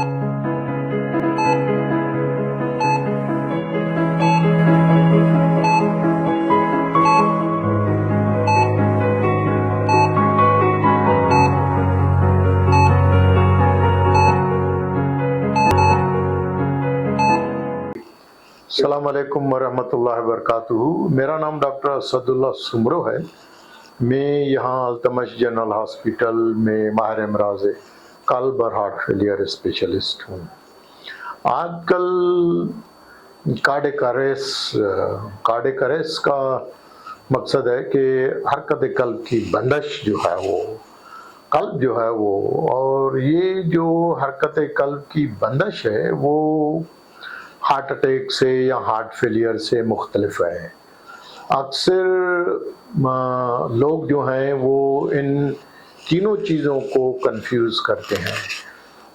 अस्सलाम वालेकुम वरहमतुल्लाहि वबरकातुहू। मेरा नाम डॉक्टर असदुल्ला सुमरो है। मैं यहाँ अल्तमश जनरल हॉस्पिटल में माहिर अमराज कल्ब और हार्ट फेलियर स्पेशलिस्ट हूँ। आजकल कार्डियक अरेस्ट का मकसद है कि हरकत कल्ब की बंदिश जो है वो कल्ब जो है वो और ये जो हरकत कल्ब की बंदिश है वो हार्ट अटैक से या हार्ट फेलियर से मुख्तलिफ है। अक्सर लोग जो हैं वो इन तीनों चीज़ों को कंफ्यूज करते हैं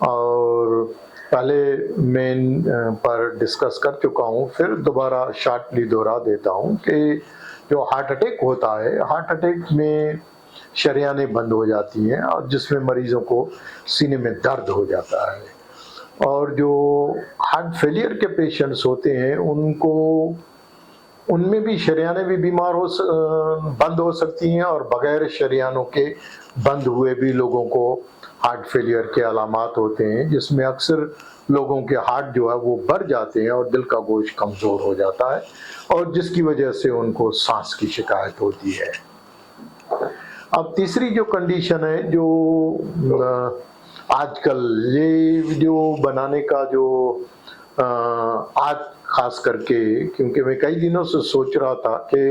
और पहले मैं इन पर डिस्कस कर चुका हूँ, फिर दोबारा शॉर्टली दोहरा देता हूँ कि जो हार्ट अटैक होता है, हार्ट अटैक में शरियानें बंद हो जाती हैं और जिसमें मरीज़ों को सीने में दर्द हो जाता है। और जो हार्ट फेलियर के पेशेंट्स होते हैं उनमें भी शरियानें भी बंद हो सकती हैं और बगैर शरियानों के बंद हुए भी लोगों को हार्ट फेलियर के अलामात होते हैं, जिसमें अक्सर लोगों के हार्ट जो है वो बढ़ जाते हैं और दिल का गोश्त कमज़ोर हो जाता है और जिसकी वजह से उनको सांस की शिकायत होती है। अब तीसरी जो कंडीशन है, जो आजकल ये वीडियो बनाने का जो आज खास करके, क्योंकि मैं कई दिनों से सोच रहा था कि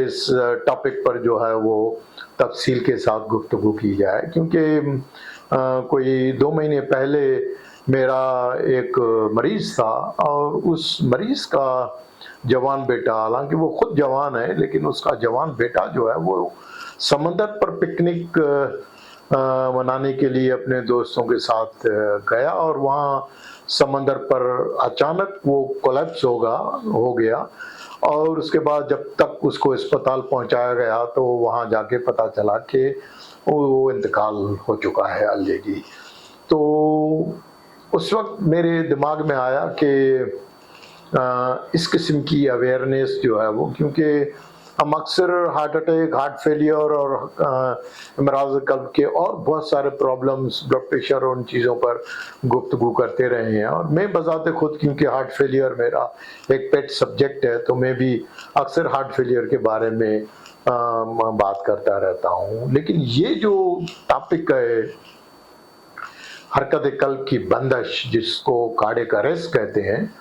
इस टॉपिक पर जो है वो तफसील के साथ गुफ्तगू की जाए, क्योंकि कोई 2 महीने पहले मेरा एक मरीज़ था और उस मरीज़ का जवान बेटा, हालांकि वो खुद जवान है लेकिन उसका जवान बेटा जो है वो समंदर पर पिकनिक मनाने के लिए अपने दोस्तों के साथ गया और वहाँ समंदर पर अचानक वो कोलैप्स हो गया और उसके बाद जब तक उसको अस्पताल पहुँचाया गया तो वहाँ जाके पता चला कि वो इंतकाल हो चुका है ऑलरेडी। तो उस वक्त मेरे दिमाग में आया कि इस किस्म की अवेयरनेस जो है वो, क्योंकि हम अक्सर हार्ट अटैक, हार्ट फेलियर और अमराज कल्ब के और बहुत सारे प्रॉब्लम्स, ब्लड प्रेशर और उन चीज़ों पर गुफ्तगू करते रहे हैं और मैं बजाते खुद, क्योंकि हार्ट फेलियर मेरा एक पेट सब्जेक्ट है, तो मैं भी अक्सर हार्ट फेलियर के बारे में बात करता रहता हूँ। लेकिन ये जो टॉपिक है हरकत कल्ब की बंदिश, जिसको कार्डियक अरेस्ट कहते हैं,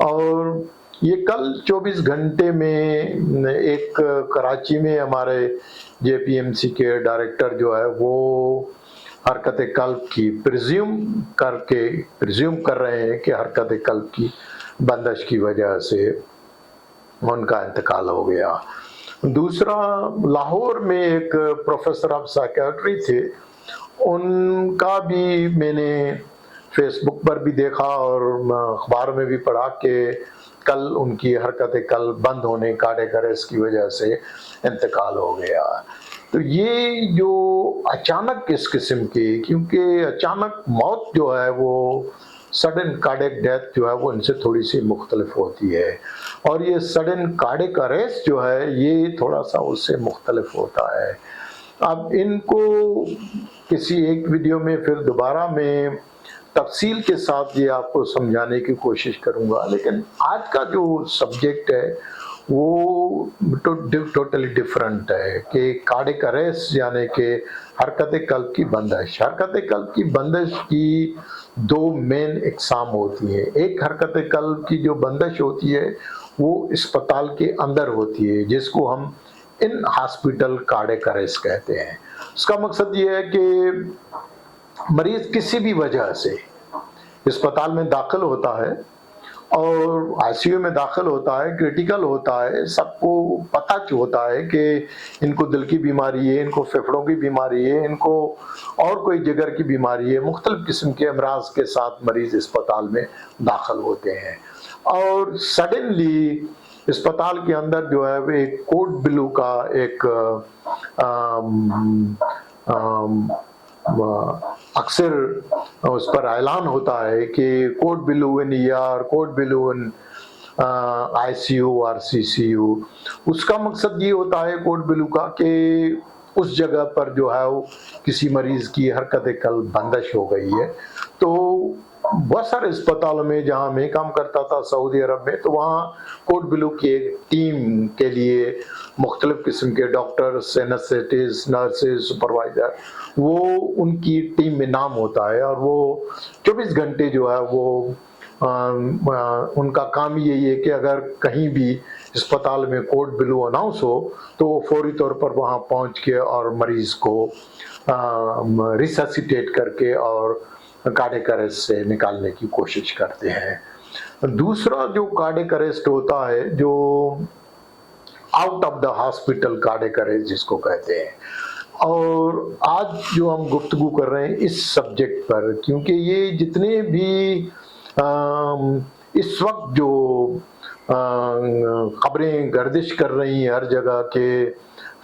और ये कल 24 घंटे में एक कराची में हमारे JPMC के डायरेक्टर जो है वो हरकत कल्ब की प्रिज्यूम कर रहे हैं कि हरकत कल्ब की बंदिश की वजह से उनका इंतकाल हो गया। दूसरा, लाहौर में एक प्रोफेसर ऑफ साइकियाट्री थे, उनका भी मैंने फेसबुक पर भी देखा और अखबार में भी पढ़ा कि कल उनकी हरकत कल्ब बंद होने, कार्डियक अरेस्ट की वजह से इंतकाल हो गया। तो ये जो अचानक इस किस्म की, क्योंकि अचानक मौत जो है वो सडन कार्डियक डेथ जो है वो इनसे थोड़ी सी मुख्तलिफ होती है और ये सडन कार्डियक अरेस्ट जो है ये थोड़ा सा उससे मुख्तलिफ होता है। अब इनको किसी एक वीडियो में फिर दोबारा मैं तफसील के साथ ये आपको समझाने की कोशिश करूंगा, लेकिन आज का जो सब्जेक्ट है वो टोटली डिफरेंट है कि कार्डियक अरेस्ट यानी कि हरकत कल्ब की बंदिश। हरकत कल्ब की बंदिश की 2 मेन इकसाम होती हैं। एक हरकत कल्ब की जो बंदिश होती है वो अस्पताल के अंदर होती है, जिसको हम इन हॉस्पिटल कार्डियक अरेस्ट कहते हैं। उसका मकसद ये है कि मरीज किसी भी वजह से अस्पताल में दाखिल होता है और ICU में दाखिल होता है, क्रिटिकल होता है, सबको पता होता है कि इनको दिल की बीमारी है, इनको फेफड़ों की बीमारी है, इनको और कोई जिगर की बीमारी है, मुख्तलिफ किस्म के अमराज के साथ मरीज अस्पताल में दाखिल होते हैं और सडनली अस्पताल के अंदर जो है वो एक कोड ब्लू का एक अक्सर उस पर ऐलान होता है कि code below in ER, code below in ICU और सीसीयू। उसका मकसद ये होता है कोड बिलो का कि उस जगह पर जो है वो किसी मरीज की हरकत कल बंदिश हो गई है। तो बहुत सारे अस्पतालों में जहाँ मैं काम करता था सऊदी अरब में, तो वहाँ कोड बिलो की एक टीम के लिए मुख्तलिफ किस्म के डॉक्टर्स, एनेस्थेटिस्ट, नर्सेज, सुपरवाइजर, वो उनकी टीम में नाम होता है और वो 24 घंटे जो है वो उनका काम यही है कि अगर कहीं भी अस्पताल में कोड बिलो अनाउंस हो तो वो फौरी तौर पर वहाँ पहुँच के और मरीज को रिससिटेट करके और कार्डियक अरेस्ट से निकालने की कोशिश करते हैं। दूसरा जो कार्डियक अरेस्ट होता है, जो out of the hospital cardiac arrest जिसको कहते हैं, और आज जो हम गुफ्तगू कर रहे हैं इस सब्जेक्ट पर, क्योंकि ये जितने भी इस वक्त जो खबरें गर्दिश कर रही हैं हर जगह के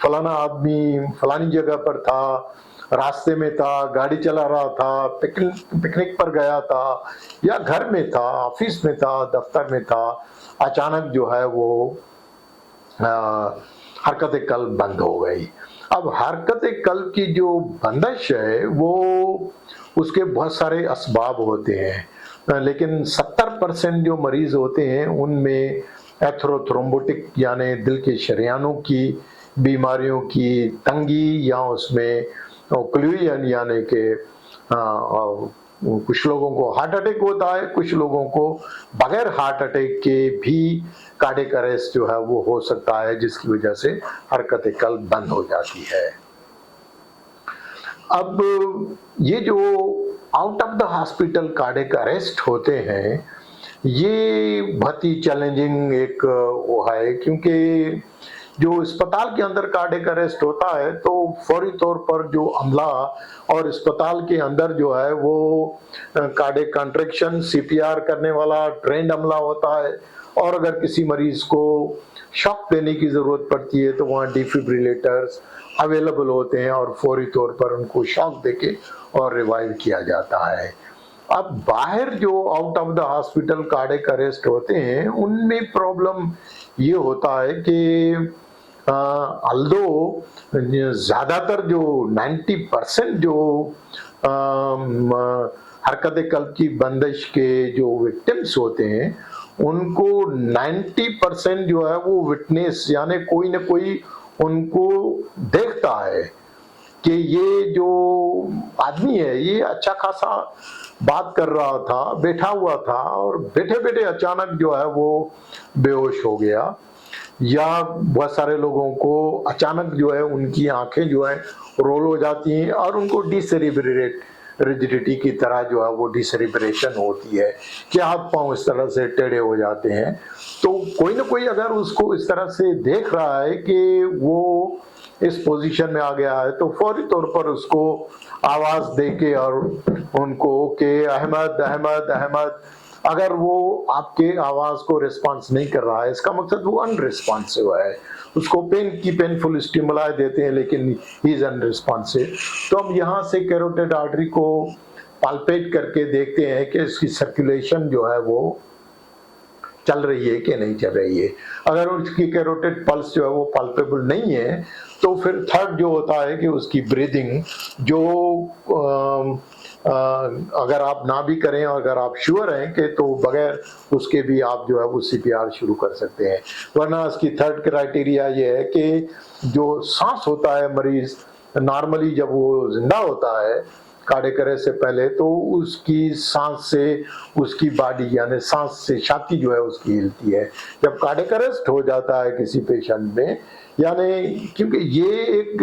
फलाना आदमी फलानी जगह पर था, रास्ते में था, गाड़ी चला रहा था, पिकनिक पर गया था, या घर में था, ऑफिस में था, दफ्तर में था, अचानक जो है वो हरकत कल्ब बंद हो गई। अब हरकत कल्ब की जो बंदिश है वो उसके बहुत सारे असबाब होते हैं, लेकिन 70% जो मरीज होते हैं उनमें एथरोथ्रोम्बोटिक यानी दिल के शरियानों की बीमारियों की तंगी, या उसमें क्लूजन यानी कि कुछ लोगों को हार्ट अटैक होता है, कुछ लोगों को बगैर हार्ट अटैक के भी कार्डियक अरेस्ट जो है वो हो सकता है, जिसकी वजह से हरकत कल्ब बंद हो जाती है। अब ये जो out of the hospital cardiac arrest होते हैं, ये बहुत ही चैलेंजिंग एक वो है, क्योंकि जो अस्पताल के अंदर कार्डियक अरेस्ट होता है तो फौरी तौर पर जो अमला और अस्पताल के अंदर जो है वो कार्डियक कॉन्ट्रैक्शन सीपीआर करने वाला ट्रेंड अमला होता है, और अगर किसी मरीज को शॉक देने की जरूरत पड़ती है तो वहाँ डिफिब्रिलेटर्स अवेलेबल होते हैं और फौरी तौर पर उनको शॉक देके और रिवाइव किया जाता है। अब बाहर जो out of the hospital cardiac arrest होते हैं उनमें प्रॉब्लम ये होता है कि अल्दो ज्यादातर जो 90% जो हरकत कल्ब की बंदिश के जो विक्टिम्स होते हैं उनको 90% जो है वो विटनेस यानी कोई ना कोई उनको देखता है कि ये जो आदमी है ये अच्छा खासा बात कर रहा था, बैठा हुआ था, और बैठे बैठे अचानक जो है वो बेहोश हो गया, या बहुत सारे लोगों को अचानक जो है उनकी आंखें जो है रोल हो जाती हैं और उनको डिसेरिब्रेट रिजिडिटी की तरह जो है वो डिसेरिब्रेशन होती है कि हाथ पांव इस तरह से टेढ़े हो जाते हैं। तो कोई ना कोई अगर उसको इस तरह से देख रहा है कि वो इस पोजीशन में आ गया है तो फौरी तौर पर उसको आवाज देके और उनको कि अहमद अहमद अहमद, अगर वो आपके आवाज को रिस्पांस नहीं कर रहा है इसका मतलब वो अनरिस्पॉन्सिव है, उसको पेनफुल स्टिमुलाई देते हैं लेकिन ही इज अनरिस्पॉन्सिव। तो हम यहाँ से कैरोटिड आर्टरी को पाल्पेट करके देखते हैं कि इसकी सर्कुलेशन जो है वो चल रही है कि नहीं चल रही है। अगर उसकी कैरोटिड पल्स जो है वो पाल्पेबल नहीं है तो फिर थर्ड जो होता है कि उसकी ब्रीदिंग जो अगर आप ना भी करें और अगर आप श्योर हैं कि तो बगैर उसके भी आप जो है वो सीपीआर शुरू कर सकते हैं। वरना इसकी थर्ड क्राइटेरिया ये है कि जो सांस होता है मरीज नॉर्मली जब वो जिंदा होता है कार्डियक अरेस्ट से पहले तो उसकी सांस से उसकी बॉडी यानी सांस से छाती जो है उसकी हिलती है। जब कार्डियक अरेस्ट हो जाता है किसी पेशेंट में, यानी क्योंकि ये एक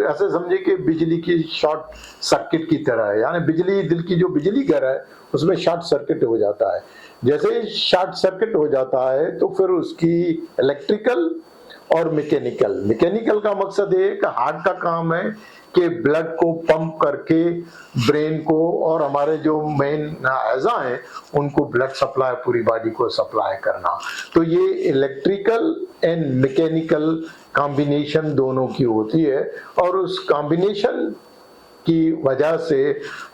ऐसे समझे कि बिजली की शॉर्ट सर्किट की तरह है, यानी बिजली दिल की जो बिजली घर है उसमें शॉर्ट सर्किट हो जाता है। जैसे ही शॉर्ट सर्किट हो जाता है तो फिर उसकी इलेक्ट्रिकल और मैकेनिकल का मकसद है कि हार्ट का काम है कि ब्लड को पंप करके ब्रेन को और हमारे जो मेन एजा हैं उनको ब्लड सप्लाई पूरी बॉडी को सप्लाई करना। तो ये इलेक्ट्रिकल एंड मैकेनिकल कॉम्बिनेशन दोनों की होती है और उस कॉम्बिनेशन की वजह से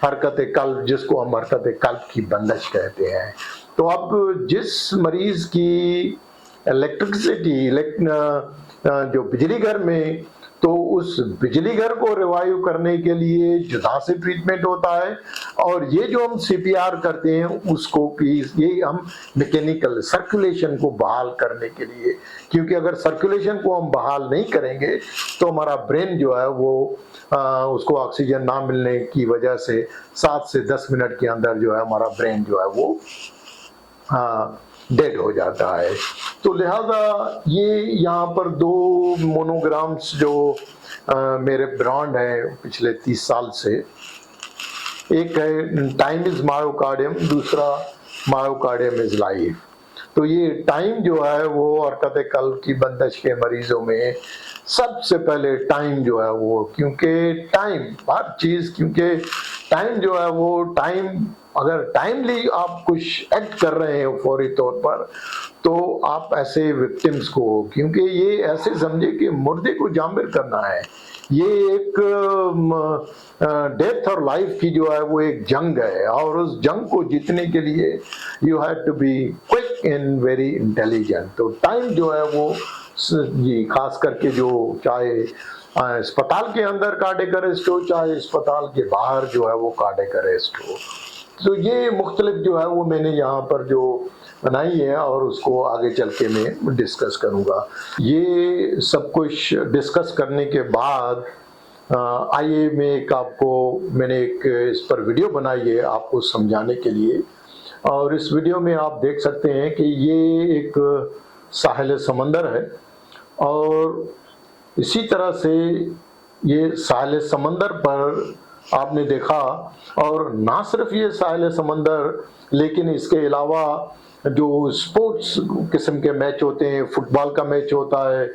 हरकत कल्ब, जिसको हम हरकत कल्ब की बंदिश कहते हैं। तो अब जिस मरीज की इलेक्ट्रिसिटी जो बिजली घर में, तो उस बिजली घर को रिवाइव करने के लिए जुदा से ट्रीटमेंट होता है, और ये जो हम सीपीआर करते हैं उसको कि ये हम मैकेनिकल सर्कुलेशन को बहाल करने के लिए, क्योंकि अगर सर्कुलेशन को हम बहाल नहीं करेंगे तो हमारा ब्रेन जो है वो उसको ऑक्सीजन ना मिलने की वजह से 7 से 10 मिनट के अंदर जो है हमारा ब्रेन जो है वो डेड हो जाता है। तो लिहाजा ये यहाँ पर 2 मोनोग्राम्स जो मेरे ब्रांड हैं पिछले 30 साल से, एक है टाइम इज मायोकार्डियम, दूसरा मायोकार्डियम इज लाइफ। तो ये टाइम जो है वो हरकत कल्ब की बंदिश के मरीजों में सबसे पहले टाइम जो है वो, क्योंकि टाइम हर चीज, क्योंकि टाइम जो है वो टाइम, अगर टाइमली आप कुछ एक्ट कर रहे हैं फौरी तौर पर, तो आप ऐसे विक्टिम्स को, क्योंकि ये ऐसे समझे कि मुर्दे को जामिर करना है, ये एक डेथ और लाइफ की जो है वो एक जंग है, और उस जंग को जीतने के लिए you have to be quick and very intelligent. तो टाइम जो है वो जी, खास करके जो चाहे अस्पताल के अंदर कार्डियक अरेस्ट हो, चाहे अस्पताल के बाहर जो है वो कार्डियक अरेस्ट हो, तो ये मुख्तलिफ जो है वो मैंने यहाँ पर जो बनाई है और उसको आगे चल के मैं डिस्कस करूँगा। ये सब कुछ डिस्कस करने के बाद आइए मैंने एक इस पर वीडियो बनाई है आपको समझाने के लिए, और इस वीडियो में आप देख सकते हैं कि ये एक साहिल समंदर है, और इसी तरह से ये साहिल समंदर पर आपने देखा, और ना सिर्फ ये साहिल समंदर, लेकिन इसके अलावा जो स्पोर्ट्स किस्म के मैच होते हैं, फुटबॉल का मैच होता है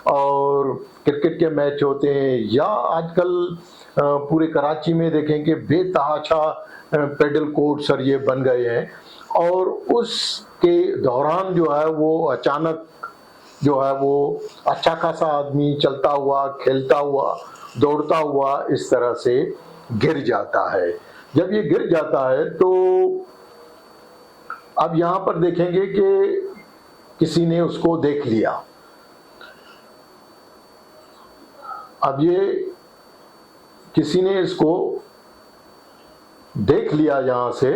और क्रिकेट के मैच होते हैं, या आजकल पूरे कराची में देखें कि बेतहाशा पेडल कोर्ट्स और ये बन गए हैं, और उसके दौरान जो है वो अचानक जो है वो अच्छा खासा आदमी चलता हुआ, खेलता हुआ, दौड़ता हुआ इस तरह से गिर जाता है। जब ये गिर जाता है तो अब यहां पर देखेंगे कि किसी ने उसको देख लिया। अब ये किसी ने इसको देख लिया यहां से।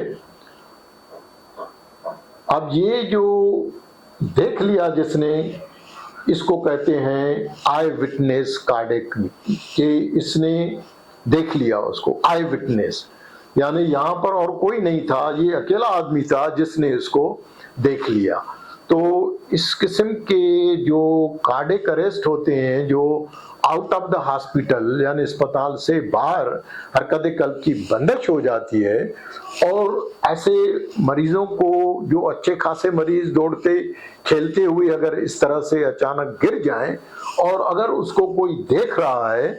अब ये जो देख लिया जिसने, इसको कहते हैं आई विटनेस कार्डियक, कि इसने देख लिया उसको, आई विटनेस, यानी यहाँ पर और कोई नहीं था, ये अकेला आदमी था जिसने इसको देख लिया। तो इस किस्म के जो कार्डियक अरेस्ट होते हैं, जो आउट ऑफ द हॉस्पिटल यानी अस्पताल से बाहर हरकत कल्ब की बंदिश हो जाती है, और ऐसे मरीजों को, जो अच्छे खासे मरीज दौड़ते खेलते हुए अगर इस तरह से अचानक गिर जाएं, और अगर उसको कोई देख रहा है,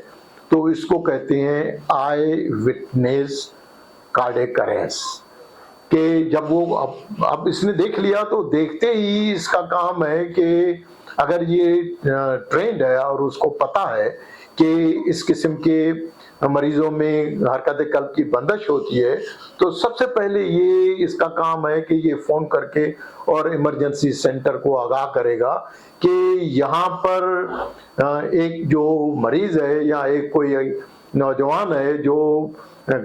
तो इसको कहते हैं आई विटनेस कार्डियक अरेस्ट। कि जब वो अब इसने देख लिया, तो देखते ही इसका काम है कि अगर ये ट्रेंड है और उसको पता है कि इस किस्म के मरीजों में हरकत कल्ब की बंदिश होती है, तो सबसे पहले ये इसका काम है कि ये फोन करके और इमरजेंसी सेंटर को आगाह करेगा कि यहाँ पर एक जो मरीज है या एक कोई नौजवान है जो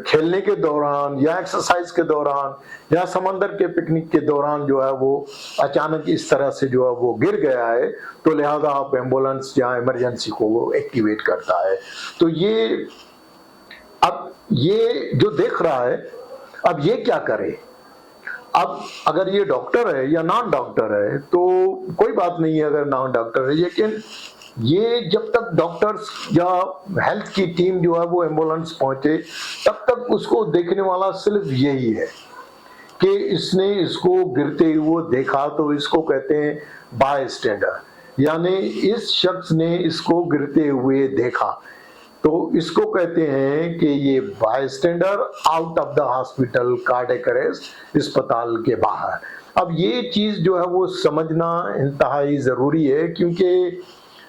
खेलने के दौरान या एक्सरसाइज के दौरान या समंदर के पिकनिक के दौरान जो है वो अचानक इस तरह से जो है वो गिर गया है, तो लिहाजा आप एम्बुलेंस या इमरजेंसी को वो एक्टिवेट करता है। तो ये अब ये जो देख रहा है, अब ये क्या करे? अब अगर ये डॉक्टर है या नॉन डॉक्टर है तो कोई बात नहीं है अगर नॉन डॉक्टर है, लेकिन ये जब तक डॉक्टर्स या हेल्थ की टीम जो है वो एम्बुलेंस पहुंचे, तब तक उसको देखने वाला सिर्फ यही है कि इसने इसको गिरते हुए देखा, तो इसको कहते हैं बाय स्टैंडर, यानी इस शख्स ने इसको गिरते हुए देखा, तो इसको कहते हैं कि ये bystander out of the hospital cardiac arrest, अस्पताल के बाहर। अब ये चीज जो है वो समझना इंतहाई जरूरी है, क्योंकि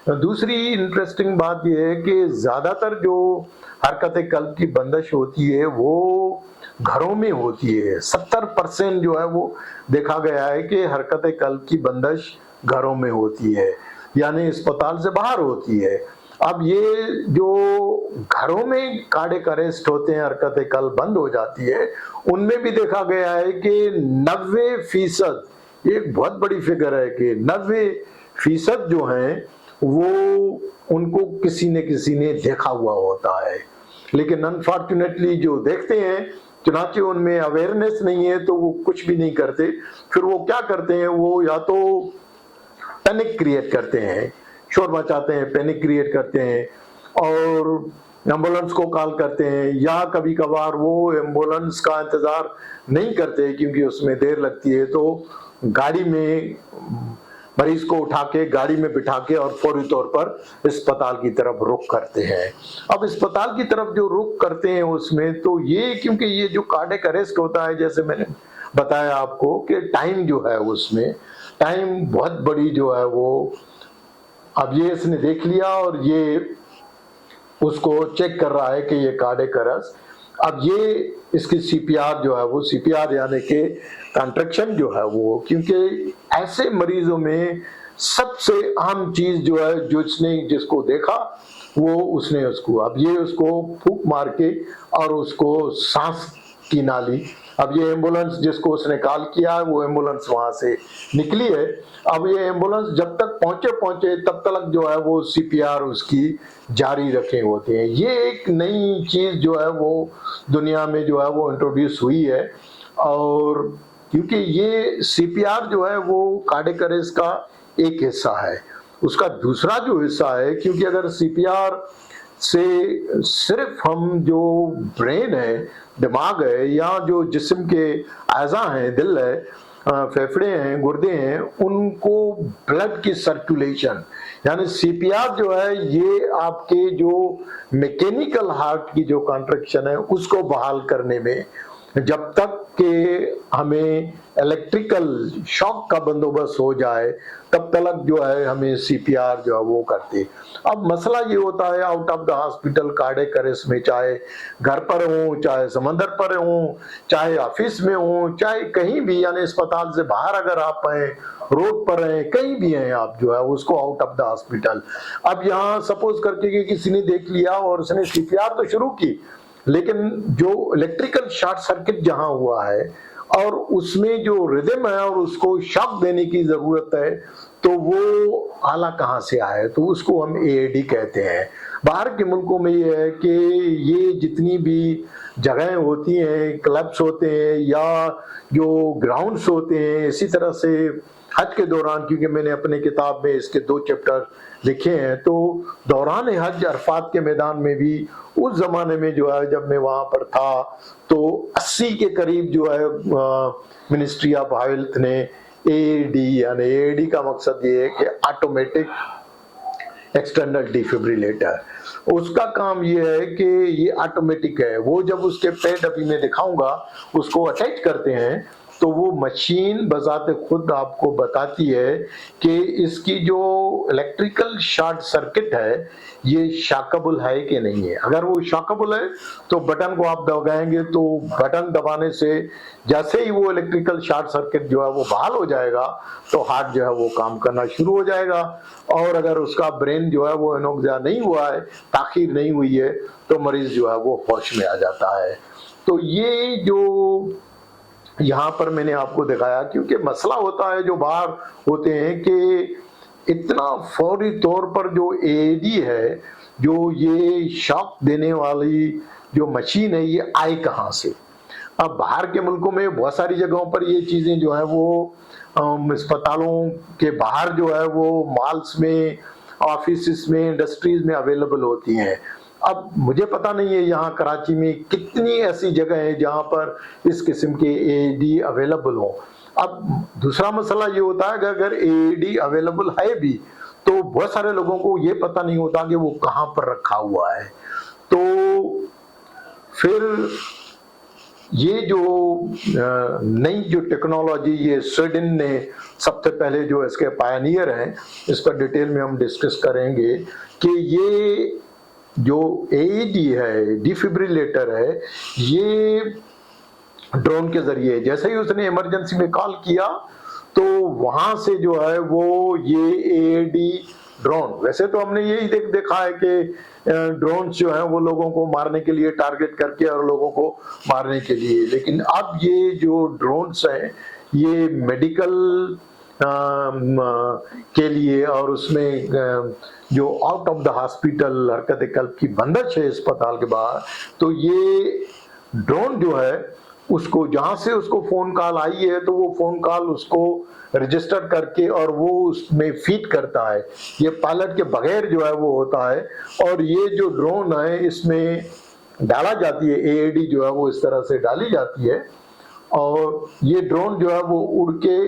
दूसरी इंटरेस्टिंग बात यह है कि ज्यादातर जो हरकत कल्ब की बंदिश होती है वो घरों में होती है। 70% जो है वो देखा गया है कि हरकत कल्ब की बंदिश घरों में होती है, यानी अस्पताल से बाहर होती है। अब ये जो घरों में कार्डियक अरेस्ट होते हैं, हरकत कल्ब बंद हो जाती है, उनमें भी देखा गया है कि 90%, एक बहुत बड़ी फिगर है कि 90% जो हैं वो उनको किसी ने देखा हुआ होता है। लेकिन अनफॉर्चुनेटली जो देखते हैं, चुनांचे उनमें अवेयरनेस नहीं है तो वो कुछ भी नहीं करते। फिर वो क्या करते हैं, वो या तो पैनिक क्रिएट करते हैं, शोर मचाते हैं, पैनिक क्रिएट करते हैं और एम्बुलेंस को कॉल करते हैं, या कभी कभार वो एम्बुलेंस का इंतजार नहीं करते क्योंकि उसमें देर लगती है, तो गाड़ी में मरीज को उठा के गाड़ी में बिठा के और फौरी तौर पर अस्पताल की तरफ रुख करते हैं। अब अस्पताल की तरफ जो रुख करते हैं उसमें तो ये, क्योंकि ये जो कार्डियक अरेस्ट होता है, जैसे मैंने बताया आपको कि टाइम जो है उसमें टाइम बहुत बड़ी जो है वो, अब ये इसने देख लिया और ये उसको चेक कर रहा है कि ये कार्डियक अरेस्ट। अब ये इसकी सीपीआर जो है वो, सीपीआर यानी कि कॉन्ट्रैक्शन जो है वो, क्योंकि ऐसे मरीजों में सबसे अहम चीज जो है, जो इसने जिसको देखा वो उसने उसको, अब ये उसको फूंक मार के और उसको सांस की नाली, अब ये एम्बुलेंस जिसको उसने कॉल किया है वो एम्बुलेंस वहां से निकली है। अब ये एम्बुलेंस जब तक पहुंचे तब तक जो है वो सीपीआर उसकी जारी रखे होते हैं। ये एक नई चीज जो है वो दुनिया में जो है वो इंट्रोड्यूस हुई है, और क्योंकि ये सीपीआर जो है वो कार्डियक अरेस्ट का एक हिस्सा है। उसका दूसरा जो हिस्सा है, क्योंकि अगर सीपीआर से सिर्फ हम जो ब्रेन है, दिमाग है, या जो जिस्म के अज़ा हैं, दिल है, फेफड़े हैं, गुर्दे हैं, उनको ब्लड की सर्कुलेशन, यानी सीपीआर जो है ये आपके जो मैकेनिकल हार्ट की जो कॉन्ट्रैक्शन है उसको बहाल करने में, जब तक कि हमें इलेक्ट्रिकल शॉक का बंदोबस्त हो जाए तब तक जो है हमें सीपीआर जो है वो करते। अब मसला ये होता है out of the hospital cardiac arrest में, चाहे घर पर हो, चाहे समंदर पर हो, चाहे ऑफिस में हो, चाहे कहीं भी, यानी अस्पताल से बाहर अगर आप हैं, रोड पर हैं, कहीं भी हैं आप, जो है उसको आउट ऑफ द हॉस्पिटल। अब यहाँ सपोज करके कि किसी ने देख लिया और उसने सीपीआर तो शुरू की, लेकिन जो इलेक्ट्रिकल शॉर्ट सर्किट जहां हुआ है और उसमें जो रिदम है और उसको शॉक देने की जरूरत है, तो वो आला कहां से आए, तो उसको हम एएडी कहते हैं। बाहर के मुल्कों में ये है कि ये जितनी भी जगहें होती हैं, क्लब्स होते हैं या जो ग्राउंड्स होते हैं, इसी तरह से हज के दौरान, क्योंकि मैंने अपने किताब में इसके 2 चैप्टर लिखे हैं, तो दौरान हज अरफात के मैदान में भी उस जमाने में जो है जब मैं वहां पर था तो 80 के करीब जो है मिनिस्ट्री ऑफ हेल्थ ने एएडी, यानी एएडी का मकसद ये है कि ऑटोमेटिक एक्सटर्नल डिफिब्रिलेटर, उसका काम ये है कि ये ऑटोमेटिक है। वो जब उसके पैड अभी मैं दिखाऊंगा उसको अटैच करते हैं तो वो मशीन बजाते खुद आपको बताती है कि इसकी जो इलेक्ट्रिकल शॉर्ट सर्किट है ये शॉकेबल है कि नहीं है। अगर वो शॉकेबल है तो बटन को आप दबाएंगे, तो बटन दबाने से जैसे ही वो इलेक्ट्रिकल शॉर्ट सर्किट जो है वो बहाल हो जाएगा तो हार्ट जो है वो काम करना शुरू हो जाएगा। और अगर उसका ब्रेन जो है वो एनोक्सिया नहीं हुआ है, ताखीर नहीं हुई है, तो मरीज जो है वो होश में आ जाता है। तो ये जो यहाँ पर मैंने आपको दिखाया, क्योंकि मसला होता है जो बाहर होते हैं कि इतना फौरी तौर पर जो एएडी है, जो ये शॉक देने वाली जो मशीन है, ये आए कहाँ से। अब बाहर के मुल्कों में बहुत सारी जगहों पर ये चीजें जो है वो अस्पतालों के बाहर जो है वो मॉल्स में, ऑफिस में, इंडस्ट्रीज में अवेलेबल होती हैं। अब मुझे पता नहीं है यहाँ कराची में कितनी ऐसी जगह है जहाँ पर इस किस्म के एएडी अवेलेबल हो। अब दूसरा मसला ये होता है कि अगर एएडी अवेलेबल है भी तो बहुत सारे लोगों को ये पता नहीं होता कि वो कहाँ पर रखा हुआ है। तो फिर ये जो नई जो टेक्नोलॉजी, ये स्वीडन ने सबसे पहले जो इसके पायनियर हैं, इस पर डिटेल में हम डिस्कस करेंगे कि ये जो एईडी है, डिफिब्रिलेटर है, ये ड्रोन के जरिए जैसे ही उसने इमरजेंसी में कॉल किया तो वहां से जो है वो ये एईडी ड्रोन, वैसे तो हमने यही देखा है कि ड्रोन जो है वो लोगों को मारने के लिए टारगेट करके और लोगों को मारने के लिए, लेकिन अब ये जो ड्रोन्स हैं ये मेडिकल के लिए और उसमें जो आउट ऑफ द हॉस्पिटल हरकत कल्ब की बंदिश है अस्पताल के बाहर, तो ये ड्रोन जो है उसको जहां से उसको फोन कॉल आई है तो वो फोन कॉल उसको रजिस्टर करके और वो उसमें फीड करता है, ये पायलट के बगैर जो है वो होता है। और ये जो ड्रोन है इसमें डाला जाती है, एईडी जो है वो इस तरह से डाली जाती है और ये ड्रोन जो है वो उड़ के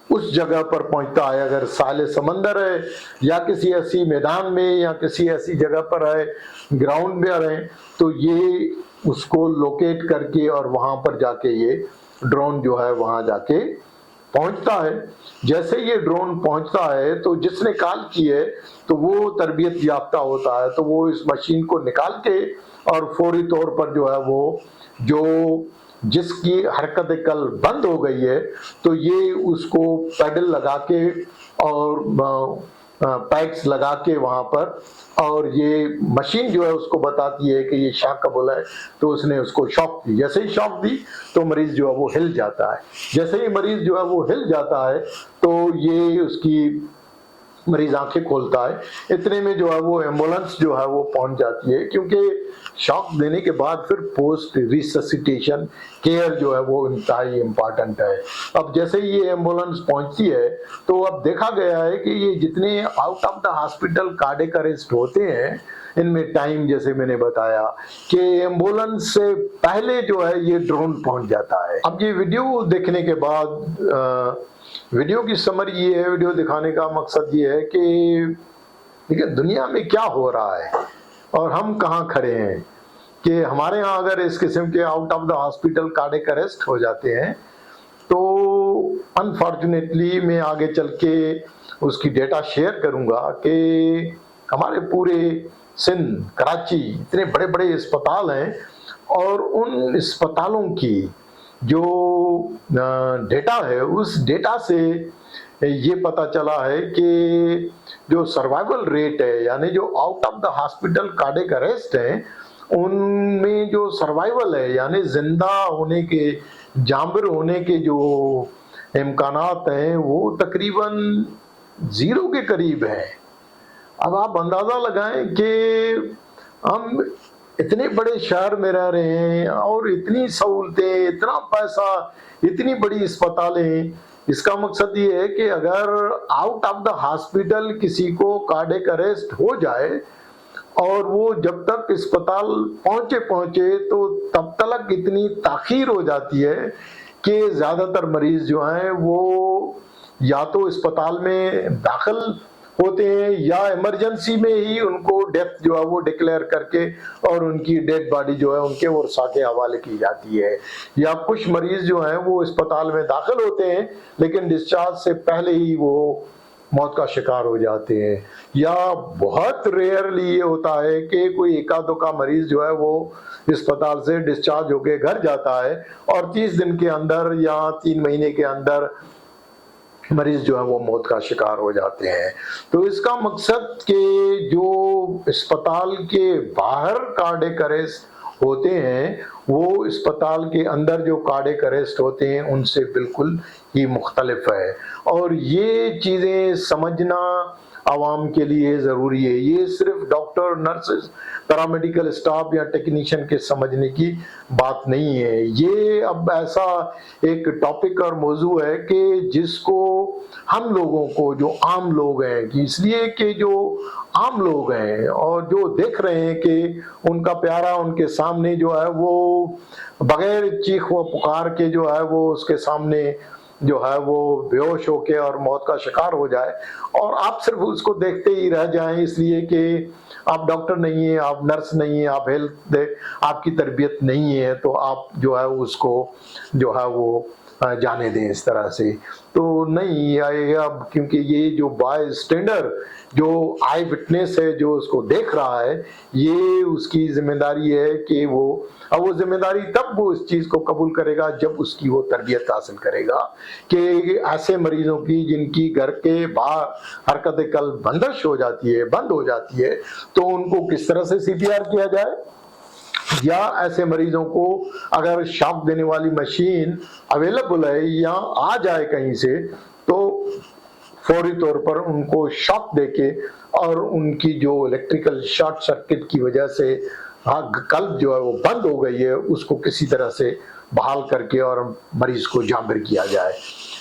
उस जगह पर पहुंचता है, अगर साले समंदर है या किसी ऐसी मैदान में या किसी ऐसी जगह पर है, ग्राउंड में है, तो ये उसको लोकेट करके और वहां पर जाके ये ड्रोन जो है वहां जाके पहुंचता है। जैसे ये ड्रोन पहुंचता है तो जिसने कॉल की है तो वो तरबियत याफ्ता होता है, तो वो इस मशीन को निकाल के और फौरी तौर पर जो है वो जो जिसकी हरकत कल बंद हो गई है तो ये उसको पैडल लगा के और पैक्स लगा के वहां पर, और ये मशीन जो है उसको बताती है कि ये शॉक कबूल है, तो उसने उसको शॉक दी, जैसे ही शॉक दी तो मरीज जो है वो हिल जाता है, जैसे ही मरीज जो है वो हिल जाता है तो ये उसकी मरीज आंखें खोलता है, इतने में जो है वो एम्बुलेंस जो है वो पहुंच जाती है, क्योंकि शॉक देने के बाद फिर पोस्ट रिससिटेशन केयर जो है वो इंतहाई इम्पॉर्टेंट है। अब जैसे ही ये एम्बुलेंस पहुंचती है तो अब देखा गया है कि ये जितने out of the hospital cardiac arrest होते हैं इनमें टाइम, जैसे मैंने बताया कि एम्बुलेंस से पहले जो है ये ड्रोन पहुंच जाता है। अब ये वीडियो देखने के बाद वीडियो की समरी ये है, वीडियो दिखाने का मकसद ये है कि देखिए दुनिया में क्या हो रहा है और हम कहाँ खड़े हैं, कि हमारे यहाँ अगर इस किस्म के out of the hospital cardiac arrest हो जाते हैं तो अनफॉर्चुनेटली मैं आगे चल के उसकी डेटा शेयर करूंगा कि हमारे पूरे सिंध, कराची इतने बड़े बड़े अस्पताल हैं और उन अस्पतालों की जो डेटा है उस डेटा से ये पता चला है कि जो सर्वाइवल रेट है, यानी जो out of the hospital cardiac arrest है उनमें जो सर्वाइवल है यानी जिंदा होने के, जांबर होने के जो इम्कानात हैं वो तकरीबन 0 के करीब है। अब आप अंदाजा लगाएं कि हम इतने बड़े शहर में रह रहे हैं और इतनी सहूलतें, इतना पैसा, इतनी बड़ी अस्पतालें, इसका मकसद ये है कि अगर आउट ऑफ द हॉस्पिटल किसी को कार्डियक अरेस्ट हो जाए और वो जब तक अस्पताल पहुंचे तो तब तक इतनी ताखीर हो जाती है कि ज्यादातर मरीज जो हैं वो या तो अस्पताल में दाखिल होते हैं या इमरजेंसी में ही उनको डेथ जो है वो डिक्लेयर करके और उनकी डेड बॉडी जो है उनके वर्षा के हवाले की जाती है, या कुछ मरीज जो हैं वो अस्पताल में दाखिल होते हैं लेकिन डिस्चार्ज से पहले ही वो मौत का शिकार हो जाते हैं, या बहुत रेयरली ये होता है कि कोई एका दुका मरीज जो है वो अस्पताल से डिस्चार्ज होके घर जाता है और 30 दिन के अंदर या 3 महीने के अंदर मरीज जो है वो मौत का शिकार हो जाते हैं। तो इसका मकसद कि जो अस्पताल के बाहर कार्डियक अरेस्ट होते हैं वो अस्पताल के अंदर जो कार्डियक अरेस्ट होते हैं उनसे बिल्कुल ही मुख्तलिफ है, और ये चीजें समझना आवाम के लिए जरूरी है। ये सिर्फ डॉक्टर, नर्सेस, पैरामेडिकल स्टाफ या टेक्नीशियन के समझने की बात नहीं है, ये अब ऐसा एक टॉपिक और मौजू है कि जिसको हम लोगों को, जो आम लोग हैं, कि इसलिए कि जो आम लोग हैं और जो देख रहे हैं कि उनका प्यारा उनके सामने जो है वो बगैर चीख व पुकार के जो है वो उसके सामने जो है वो बेहोश होके और मौत का शिकार हो जाए, और आप सिर्फ उसको देखते ही रह जाएं इसलिए कि आप डॉक्टर नहीं है, आप नर्स नहीं है, आप हेल्थ आपकी तरबियत नहीं है, तो आप जो है उसको जो है वो जाने दें इस तरह से। तो नहीं आएगा, क्योंकि ये जो बाय स्टैंडर जो आई विटनेस है, जो उसको देख रहा है, ये उसकी जिम्मेदारी है कि वो, अब वो जिम्मेदारी तब वो इस चीज को कबूल करेगा जब उसकी वो तरबियत हासिल करेगा कि ऐसे मरीजों की जिनकी घर के बाहर हरकत कल्ब बंदिश हो जाती है, बंद हो जाती है, तो उनको किस तरह से सीपीआर किया जाए, या ऐसे मरीजों को अगर शॉक देने वाली मशीन अवेलेबल है या आ जाए कहीं से, तो फौरी तौर पर उनको शॉक देके और उनकी जो इलेक्ट्रिकल शॉर्ट सर्किट की वजह से कल्ब जो है वो बंद हो गई है, उसको किसी तरह से बहाल करके और मरीज को जाबिर किया जाए।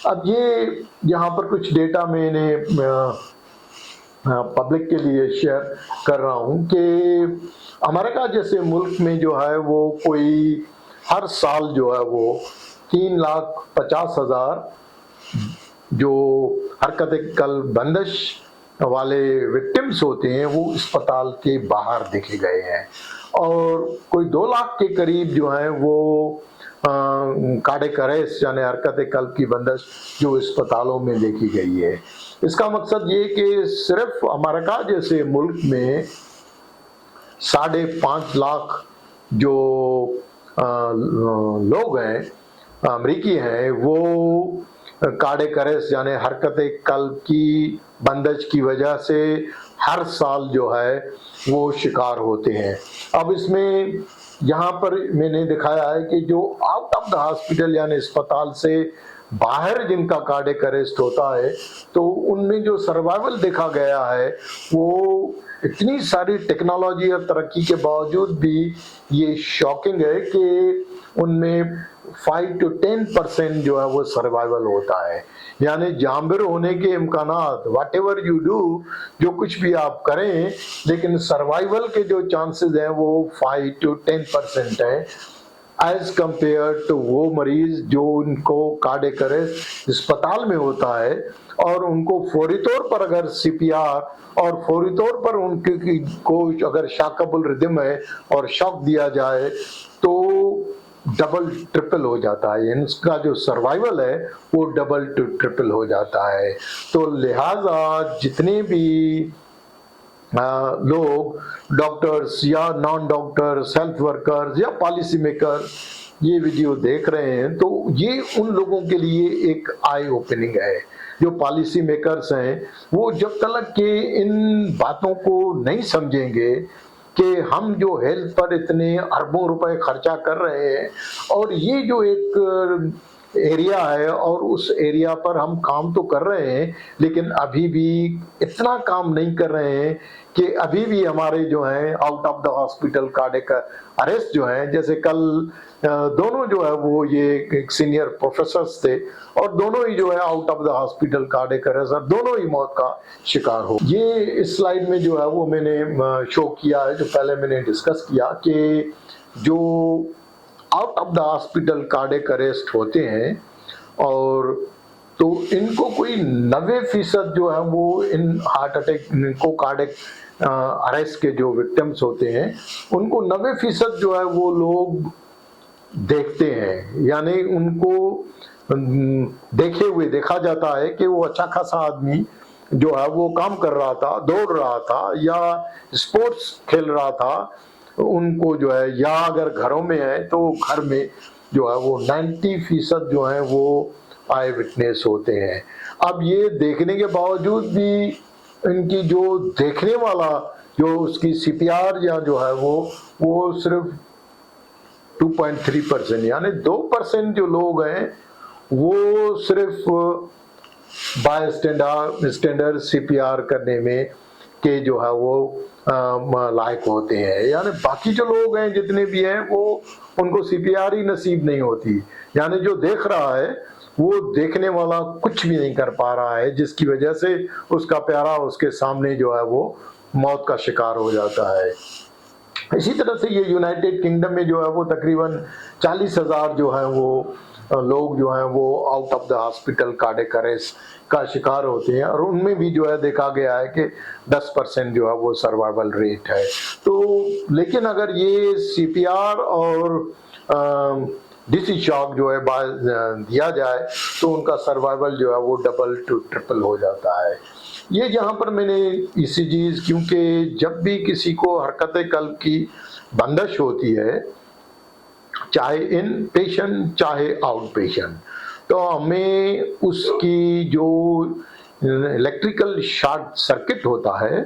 अब ये यहाँ पर कुछ डेटा मैंने पब्लिक के लिए शेयर कर रहा हूँ कि अमेरिका जैसे मुल्क में जो है वो कोई हर साल जो है वो 3,50,000 जो हरकत कल्ब बंदिश वाले विक्टिम्स होते हैं वो अस्पताल के बाहर देखे गए हैं, और कोई 2 लाख के करीब जो है वो कार्डियक अरेस्ट यानी हरकत कल्ब की बंदिश जो अस्पतालों में देखी गई है। इसका मकसद ये कि सिर्फ अमेरिका जैसे मुल्क में 5.5 लाख जो लोग हैं, अमरीकी हैं, वो कार्डियक अरेस्ट यानी हरकत कल्ब की बंदिश की वजह से हर साल जो है वो शिकार होते हैं। अब इसमें यहाँ पर मैंने दिखाया है कि जो आउट ऑफ द हॉस्पिटल यानी अस्पताल से बाहर जिनका कार्डियक अरेस्ट होता है, तो उनमें जो सर्वाइवल देखा गया है वो इतनी सारी टेक्नोलॉजी और तरक्की के बावजूद भी ये शॉकिंग है कि उनमें 5 to 10% जो है वो सर्वाइवल होता है, यानी जाबिर होने के इम्कानात, वाट एवर यू डू, जो कुछ भी आप करें, लेकिन सर्वाइवल के जो चांसेस हैं वो 5 to 10% हैं, एज कंपेयर टू वो मरीज जो उनको कार्डियक अरेस्ट अस्पताल में होता है और उनको फौरी तौर पर अगर सीपीआर और फौरी तौर पर उनकी को अगर शॉकेबल रिदम है और शॉक दिया जाए तो डबल ट्रिपल हो जाता है, इनका जो सर्वाइवल है वो डबल टू ट्रिपल हो जाता है। तो लिहाजा जितने भी लोग डॉक्टर्स या नॉन डॉक्टर्स, हेल्थ वर्कर्स या पॉलिसी मेकर्स ये वीडियो देख रहे हैं, तो ये उन लोगों के लिए एक आई ओपनिंग है। जो पॉलिसी मेकर्स हैं वो जब तक के इन बातों को नहीं समझेंगे कि हम जो हेल्थ पर इतने अरबों रुपए खर्चा कर रहे हैं और ये जो एक एरिया है और उस एरिया पर हम काम तो कर रहे हैं, लेकिन अभी भी इतना काम नहीं कर रहे हैं कि अभी भी हमारे जो हैं out of the hospital cardiac arrest जो हैं, जैसे कल दोनों जो है वो ये एक सीनियर प्रोफेसर्स थे और दोनों ही जो है out of the hospital cardiac arrest और दोनों ही मौत का शिकार हो। ये इस स्लाइड में जो है वो मैंने शो किया है, जो पहले मैंने डिस्कस किया कि जो out of the hospital cardiac arrest होते हैं और तो इनको कोई 90% जो है वो इन हार्ट अटैक को कार्डियक अरेस्ट के जो विक्टिम्स होते हैं उनको 90% जो है वो लोग देखते हैं, यानी उनको देखे हुए देखा जाता है कि वो अच्छा खासा आदमी जो है वो काम कर रहा था, दौड़ रहा था या स्पोर्ट्स खेल रहा था, उनको जो है या अगर घरों में है तो घर में जो है वो 90% जो है वो आई विटनेस होते हैं। अब ये देखने के बावजूद भी इनकी जो देखने वाला जो उसकी सीपीआर या जो है वो सिर्फ 2.3%, यानी 2% जो लोग हैं वो सिर्फ बाय स्टैंडर्ड सीपीआर करने में के जो है वो लायक होते हैं, यानी बाकी जो लोग हैं जितने भी हैं वो उनको सीपीआर ही नसीब नहीं होती, यानी जो देख रहा है वो देखने वाला कुछ भी नहीं कर पा रहा है, जिसकी वजह से उसका प्यारा उसके सामने जो है वो मौत का शिकार हो जाता है। इसी तरह से ये यूनाइटेड किंगडम में जो है वो तकरीबन 40,000 जो है वो लोग जो हैं वो out of the hospital cardiac arrest का शिकार होते हैं, और उनमें भी जो है देखा गया है कि 10% जो है वो सर्वाइवल रेट है। तो लेकिन अगर ये सीपीआर और डीसी शॉक जो है दिया जाए तो उनका सर्वाइवल जो है वो डबल टू ट्रिपल हो जाता है। ये जहाँ पर मैंने ईसीजीज, क्योंकि जब भी किसी को हरकत कल्ब की बंदिश होती है, चाहे इन पेशेंट चाहे आउट पेशेंट, तो हमें उसकी जो इलेक्ट्रिकल शॉर्ट सर्किट होता है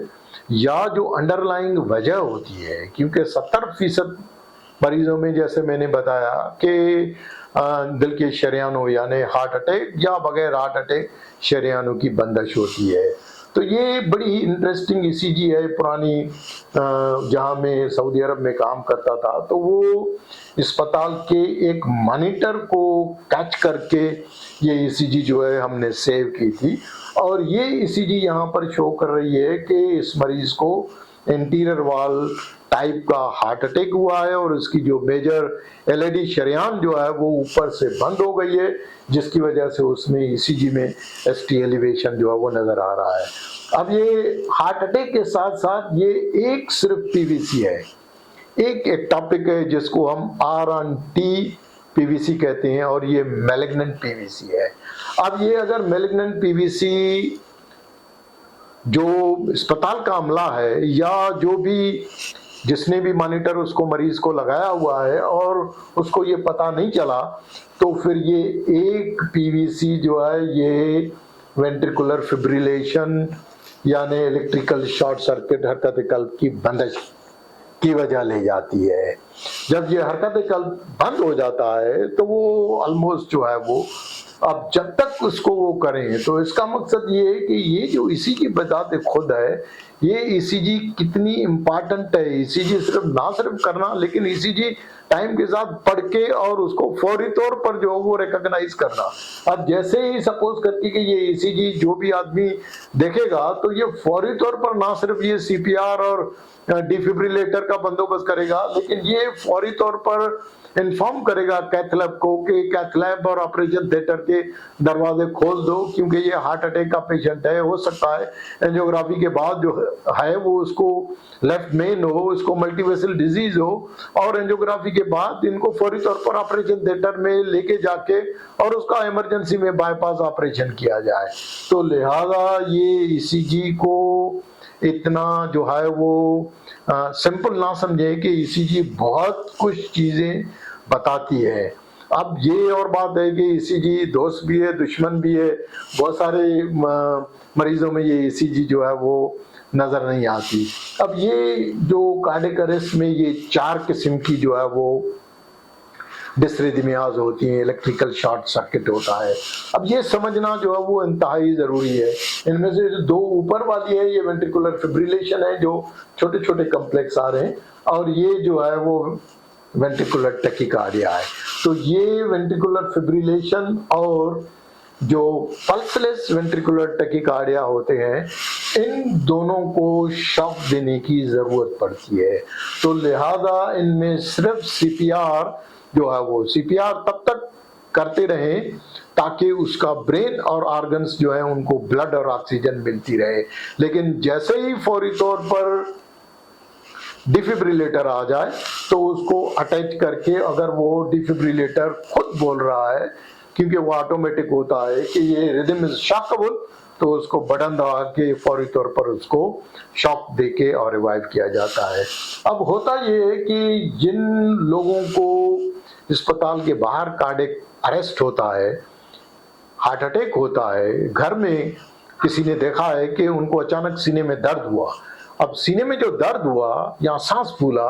या जो अंडरलाइंग वजह होती है, क्योंकि 70% मरीजों में जैसे मैंने बताया कि दिल के शरेयानों यानी हार्ट अटैक या बगैर हार्ट अटैक शरेयानों की बंदिश होती है। तो ये बड़ी इंटरेस्टिंग ईसीजी है। पुरानी जहाँ मैं सऊदी अरब में काम करता था तो वो अस्पताल के एक मॉनिटर को कैच करके ये ईसीजी जो है हमने सेव की थी, और ये ईसीजी यहाँ पर शो कर रही है कि इस मरीज को एंटीरियर वॉल टाइप का हार्ट अटैक हुआ है और उसकी जो मेजर एलईडी शरेयान जो है वो ऊपर से बंद हो गई है, जिसकी वजह से उसमें ईसीजी में एसटी एलिवेशन जो है वो नजर आ रहा है। अब ये हार्ट अटैक के साथ साथ ये एक सिर्फ पीवीसी है, एक टॉपिक है जिसको हम आर-एन-टी पीवीसी कहते हैं, और ये मैलिग्नेंट पीवीसी है। अब ये अगर मैलिग्नेंट पीवीसी जो अस्पताल का अमला है या जो भी जिसने भी मॉनिटर उसको मरीज को लगाया हुआ है और उसको ये पता नहीं चला, तो फिर ये एक पीवीसी जो है ये वेंट्रिकुलर फिब्रिलेशन यानी इलेक्ट्रिकल शॉर्ट सर्किट हरकत कल्ब की बंदिश की वजह ले जाती है। जब ये हरकत कल्ब बंद हो जाता है तो वो ऑलमोस्ट जो है वो, अब जब तक उसको वो करें, तो इसका मकसद ये है कि ये जो ईसीजी बजात खुद है, ये ईसीजी कितनी इम्पॉर्टेंट है। ईसीजी ना सिर्फ करना, लेकिन ईसीजी टाइम के साथ पढ़ के और उसको फौरी तौर पर जो वो रिकॉग्नाइज करना। अब जैसे ही सपोज करके कि ये ईसीजी जो भी आदमी देखेगा तो ये फौरी तौर पर ना सिर्फ ये सीपीआर और डिफिब्रिलेटर का बंदोबस्त करेगा, लेकिन ये फौरी तौर पर इन्फॉर्म करेगा कैथ लैब को कि कैथ लैब और ऑपरेशन थिएटर के दरवाजे खोल दो, क्योंकि ये हार्ट अटैक का पेशेंट है। हो सकता है एंजियोग्राफी के बाद जो है वो उसको लेफ्ट मेन हो, उसको मल्टीवेसल डिजीज हो, और एंजियोग्राफी के बाद इनको फौरी तौर पर ऑपरेशन थिएटर में लेके जाके और उसका इमरजेंसी में बाईपास ऑपरेशन किया जाए। तो लिहाजा ये ईसीजी को इतना जो है वो सिंपल ना समझे कि ईसीजी बहुत कुछ चीजें बताती है। अब ये और बात है कि ईसीजी दोस्त भी है दुश्मन भी है। बहुत सारे मरीजों में ये ईसीजी जो है वो नजर नहीं आती। अब ये जो कार्डियक अरेस्ट में ये 4 किस्म की जो है वो डिसरिथमियाज होती हैं, इलेक्ट्रिकल शॉर्ट सर्किट होता है। अब ये समझना जो है वो इंतहाई जरूरी है। इनमें से जो 2 ऊपर वाली है ये वेंट्रिकुलर फिब्रिलेशन है, जो छोटे छोटे कॉम्प्लेक्स आ रहे हैं, और ये जो है वो वेंट्रिकुलर टैकीकार्डिया है। तो ये वेंट्रिकुलर फिब्रिलेशन और जो पल्सलेस वेंट्रिकुलर टैकीकार्डिया होते हैं, इन दोनों को शॉक देने की जरूरत पड़ती है। तो लिहाजा इनमें सिर्फ सीपीआर जो है वो सीपीआर तब तक करते रहें ताकि उसका ब्रेन और ऑर्गन्स जो है उनको ब्लड और ऑक्सीजन मिलती रहे। लेकिन जैसे ही फौरी तौर पर डिफिब्रिलेटर आ जाए तो उसको अटैच करके, अगर वो डिफिब्रिलेटर खुद बोल रहा है, क्योंकि वो ऑटोमेटिक होता है कि ये रिदम इज शॉकेबल, तो उसको बटन दबा के फौरी तौर पर उसको शॉक देके और रिवाइव किया जाता है। अब होता ये है कि जिन लोगों को अस्पताल के बाहर कार्डियक अरेस्ट होता है, हार्ट अटैक होता है, घर में किसी ने देखा है कि उनको अचानक सीने में दर्द हुआ। अब सीने में जो दर्द हुआ या सांस फूला,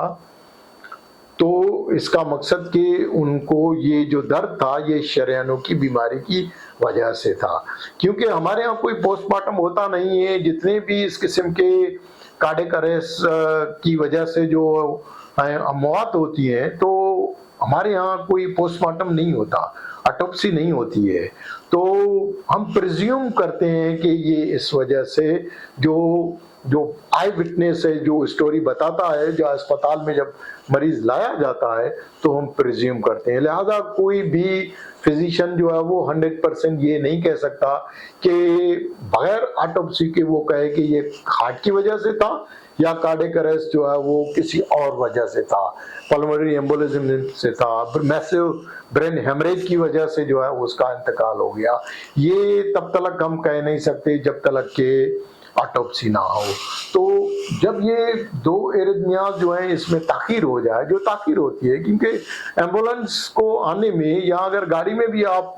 तो इसका मकसद कि उनको ये जो दर्द था ये शरेयानों की बीमारी की वजह से था। क्योंकि हमारे यहाँ कोई पोस्टमार्टम होता नहीं है। जितने भी इस किस्म के कार्डियक अरेस्ट की वजह से जो मौत होती है, तो हमारे यहाँ कोई पोस्टमार्टम नहीं होता, ऑटोप्सी नहीं होती है। तो हम प्रिज्यूम करते हैं कि ये इस वजह से जो जो आई विटनेस है, जो स्टोरी बताता है, जो अस्पताल में जब मरीज लाया जाता है तो हम प्रिज्यूम करते हैं। लिहाजा कोई भी फिजिशियन जो है वो 100% ये नहीं कह सकता कि बगैर ऑटोप्सी के वो कहे कि ये हार्ट की वजह से था या कार्डियक अरेस्ट जो है वो किसी और वजह से था, पल्मोनरी एम्बोलिज्म से था, मैसिव ब्रेन हेमरेज की वजह से जो है उसका इंतकाल हो गया। ये तब तक हम कह नहीं सकते जब तक के ऑटोप्सी ना हो। तो जब ये दो एरिथमियाज जो है इसमें ताखीर हो जाए, जो ताखीर होती है क्योंकि एम्बुलेंस को आने में या अगर गाड़ी में भी आप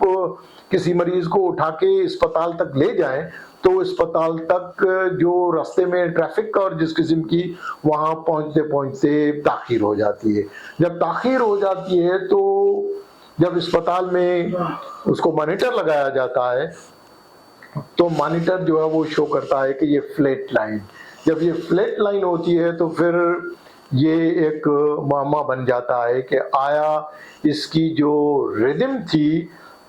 किसी मरीज को उठा के अस्पताल तक ले जाएं तो अस्पताल तक जो रास्ते में ट्रैफिक और जिस किस्म की वहां पहुंचते पहुंचते ताखीर हो जाती है। जब ताखीर हो जाती है तो जब अस्पताल में उसको मॉनिटर लगाया जाता है तो मॉनिटर जो है वो शो करता है कि ये फ्लैट लाइन, जब ये फ्लैट लाइन होती है तो फिर ये एक मामला बन जाता है कि आया इसकी जो रिदम थी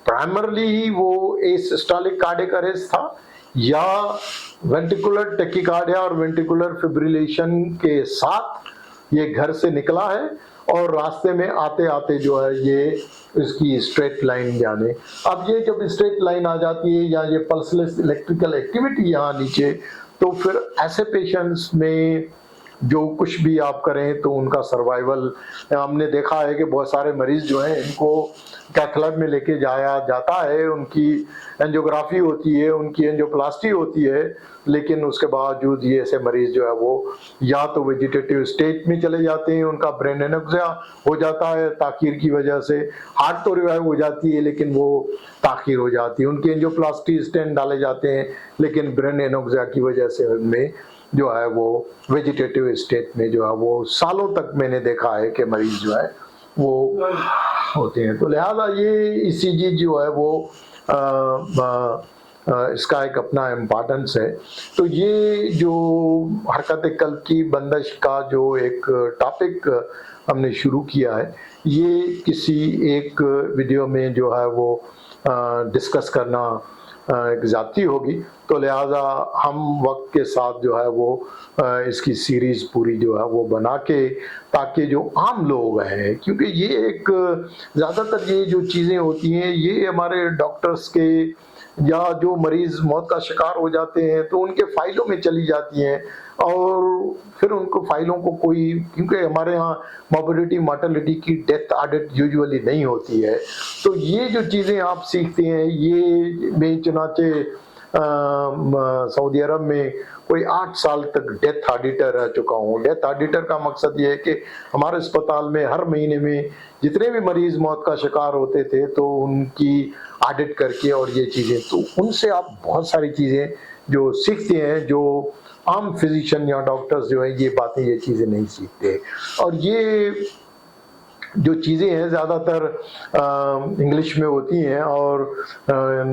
प्राइमरली वो एसिस्टोलिक कार्डियक अरेस्ट था या वेंट्रिकुलर टैकीकार्डिया और वेंट्रिकुलर फिब्रिलेशन के साथ ये घर से निकला है और रास्ते में आते आते जो है ये इसकी स्ट्रेट लाइन जाने। अब ये जब स्ट्रेट लाइन आ जाती है या ये पल्सलेस इलेक्ट्रिकल एक्टिविटी यहाँ नीचे, तो फिर ऐसे पेशेंट्स में जो कुछ भी आप करें तो उनका सर्वाइवल, हमने देखा है कि बहुत सारे मरीज जो हैं इनको कैथ लैब में लेके जाया जाता है, उनकी एंजियोग्राफी होती है, उनकी एंजियोप्लास्टी होती है, लेकिन उसके बावजूद ये ऐसे मरीज जो है वो या तो वेजिटेटिव स्टेट में चले जाते हैं, उनका ब्रेन एनोक्सिया हो जाता है ताखीर की वजह से, हार्ट तो रिवाइव हो जाती है लेकिन वो ताखीर हो जाती है, उनकी एंजियोप्लास्टी स्टेंट डाले जाते हैं लेकिन ब्रेन एनोक्सिया की वजह से उनमें जो है वो वेजिटेटिव स्टेट में जो है वो सालों तक मैंने देखा है कि मरीज जो है वो होते हैं। तो लिहाजा ये ईसीजी जो है वो इसका एक अपना इम्पोर्टेंस है। तो ये जो हरकत कल्ब की बंदिश का जो एक टॉपिक हमने शुरू किया है, ये किसी एक वीडियो में जो है वो डिस्कस करना एक ज़्यादती होगी, तो लिहाजा हम वक्त के साथ जो है वो इसकी सीरीज़ पूरी जो है वो बना के, ताकि जो आम लोग हैं, क्योंकि ये एक ज़्यादातर ये जो चीज़ें होती हैं ये हमारे डॉक्टर्स के या जो मरीज मौत का शिकार हो जाते हैं तो उनके फाइलों में चली जाती हैं और फिर उनको फाइलों को कोई, क्योंकि हमारे यहाँ मॉर्बिडिटी मॉर्टेलिटी की डेथ ऑडिट यूजुअली नहीं होती है, तो ये जो चीज़ें आप सीखते हैं ये मैं चुनाचे सऊदी अरब में कोई 8 साल तक डेथ ऑडिटर रह चुका हूँ। डेथ ऑडिटर का मकसद ये है कि हमारे अस्पताल में हर महीने में जितने भी मरीज मौत का शिकार होते थे तो उनकी ऑडिट करके और ये चीज़ें, तो उनसे आप बहुत सारी चीज़ें जो सीखते हैं जो आम फिजिशियन या डॉक्टर्स जो है ये बातें ये चीज़ें नहीं सीखते। और ये जो चीज़ें हैं ज़्यादातर इंग्लिश में होती हैं और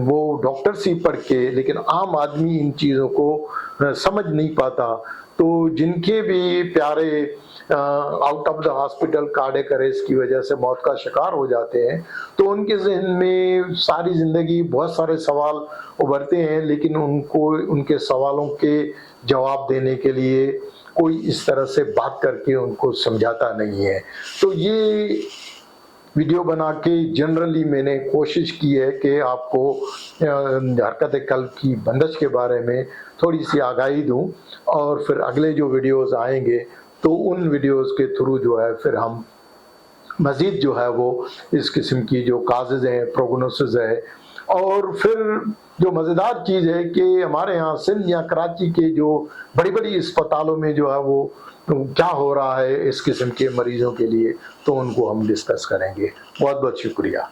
वो डॉक्टर्स ही पढ़ के, लेकिन आम आदमी इन चीज़ों को समझ नहीं पाता। तो जिनके भी प्यारे out of the hospital cardiac arrest की वजह से मौत का शिकार हो जाते हैं तो उनके जहन में सारी ज़िंदगी बहुत सारे सवाल उभरते हैं, लेकिन उनको उनके सवालों के जवाब देने के लिए कोई इस तरह से बात करके उनको समझाता नहीं है। तो ये वीडियो बना के जनरली मैंने कोशिश की है कि आपको हरकत कल्ब की बंदिश के बारे में थोड़ी सी आगाही दूं और फिर अगले जो वीडियोस आएंगे तो उन वीडियोस के थ्रू जो है फिर हम मज़ीद जो है वो इस किस्म की जो काजेज हैं, प्रोग्नोसिस है, और फिर जो मज़ेदार चीज़ है कि हमारे यहाँ सिंध या कराची के जो बड़ी बड़ी अस्पतालों में जो है वो क्या हो रहा है इस किस्म के मरीजों के लिए, तो उनको हम डिस्कस करेंगे। बहुत बहुत शुक्रिया।